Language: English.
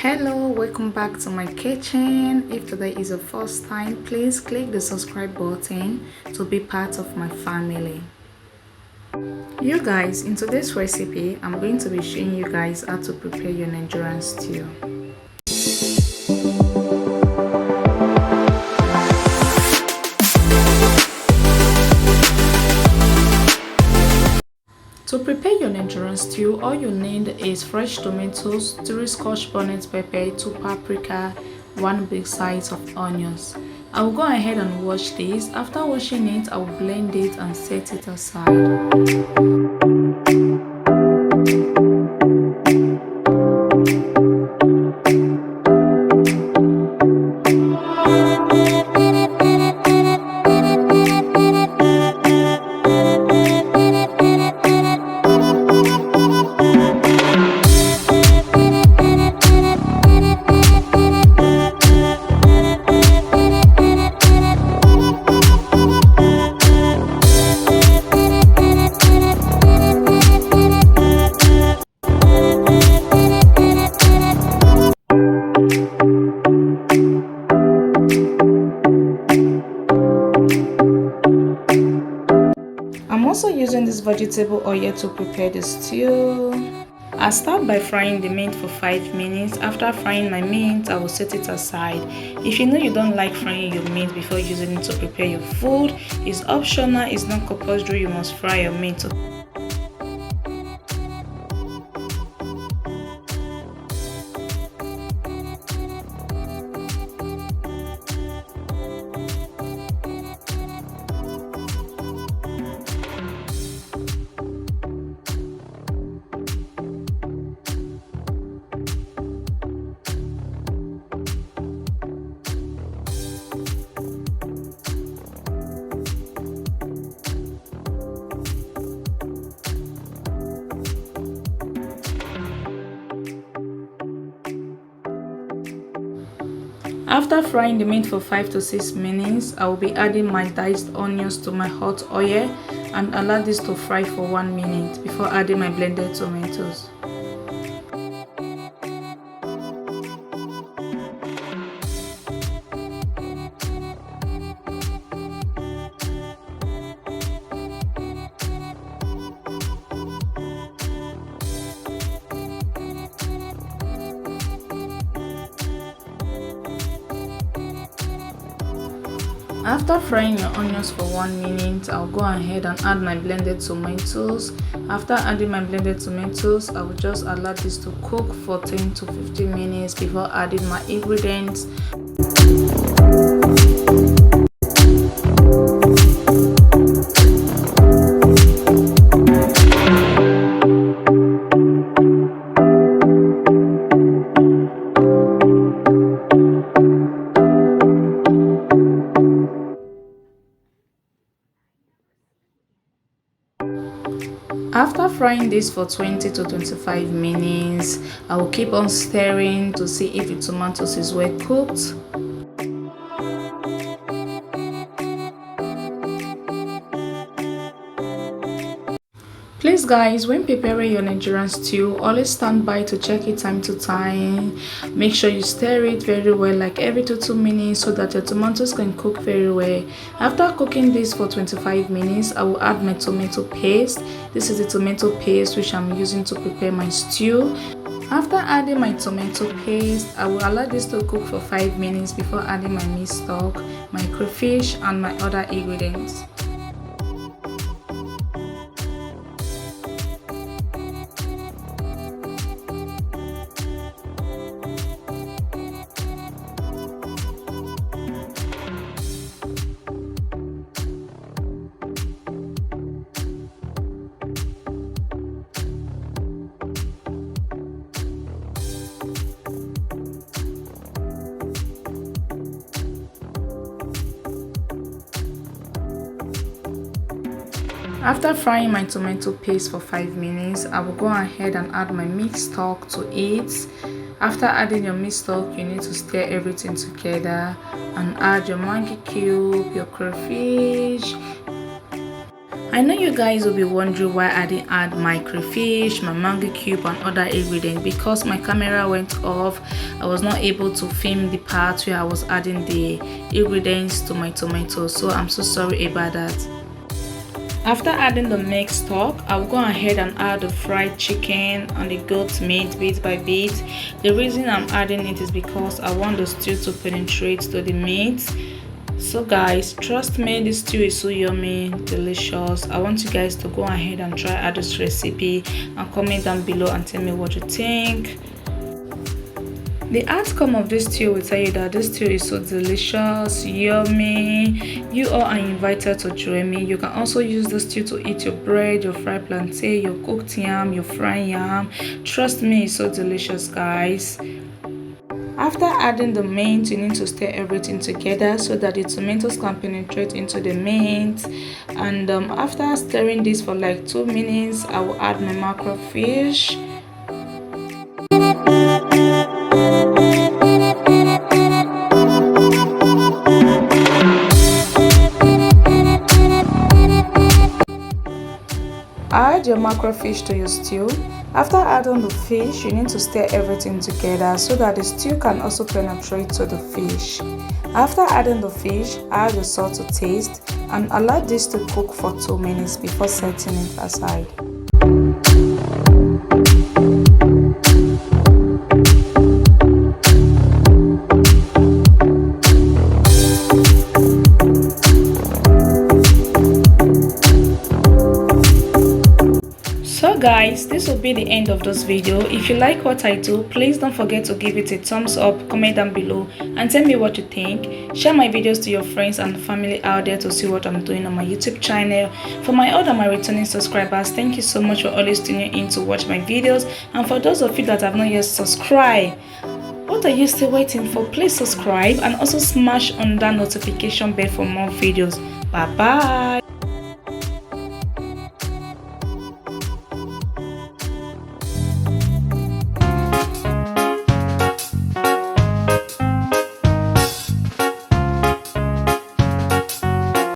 Hello, welcome back to my kitchen. If today is your first time, please click the subscribe button to be part of my family. You guys, in today's recipe, I'm going to be showing you guys how to prepare your Nigerian stew. To prepare your Nigerian stew, all you need is fresh tomatoes, 3 scotch bonnet pepper, 2 paprika, 1 big size of onions. I will go ahead and wash this. After washing it, I will blend it and set it aside. I'm also using this vegetable oil to prepare the stew. I'll start by frying the meat for 5 minutes. After frying my meat, I will set it aside. If you know you don't like frying your meat before using it to prepare your food, it's optional, it's not compulsory, you must fry your meat. After frying the meat for 5 to 6 minutes, I will be adding my diced onions to my hot oil and allow this to fry for 1 minute before adding my blended tomatoes. After frying your onions for 1 minute, I'll go ahead and add my blended tomatoes. After adding my blended tomatoes, I will just allow this to cook for 10 to 15 minutes before adding my ingredients. After frying this for 20 to 25 minutes, I will keep on stirring to see if the tomatoes is well cooked. Please guys, when preparing your Nigerian stew, always stand by to check it time to time. Make sure you stir it very well, like every 2 minutes, so that your tomatoes can cook very well. After cooking this for 25 minutes, I will add my tomato paste. This is the tomato paste which I'm using to prepare my stew. After adding my tomato paste, I will allow this to cook for 5 minutes before adding my meat stock, my crayfish and my other ingredients. After frying my tomato paste for 5 minutes, I will go ahead and add my meat stock to it. After adding your meat stock, you need to stir everything together and add your Maggi cube, your crayfish, I know you guys will be wondering why I didn't add my crayfish, my mango cube and other ingredients because my camera went off. I was not able to film the part where I was adding the ingredients to my tomatoes, so I'm so sorry about that. After adding the mixed stock, I'll go ahead and add the fried chicken and the goat meat bit by bit. The reason I'm adding it is because I want the stew to penetrate to the meat. So guys, trust me, this stew is so yummy, delicious. I want you guys to go ahead and try out this recipe and comment down below and tell me what you think. The outcome of this stew will tell you that this stew is so delicious, yummy. You all are invited to join me. You can also use this stew to eat your bread, your fried plantain, your cooked yam, your fried yam. Trust me, it's so delicious, guys. After adding the meat, you need to stir everything together so that the tomatoes can penetrate into the meat. And after stirring this for like 2 minutes, I will add my mackerel fish. Add your mackerel fish to your stew. After adding the fish, you need to stir everything together so that the stew can also penetrate to the fish. After adding the fish, add the salt to taste and allow this to cook for 2 minutes before setting it aside. So guys, this will be the end of this video. If you like what I do, please don't forget to give it a thumbs up, comment down below and tell me what you think. Share my videos to your friends and family out there to see what I'm doing on my YouTube channel. For my other my returning subscribers, thank you so much for always tuning in to watch my videos, and for those of you that have not yet subscribed, what are you still waiting for? Please subscribe and also smash on that notification bell for more videos. Bye bye.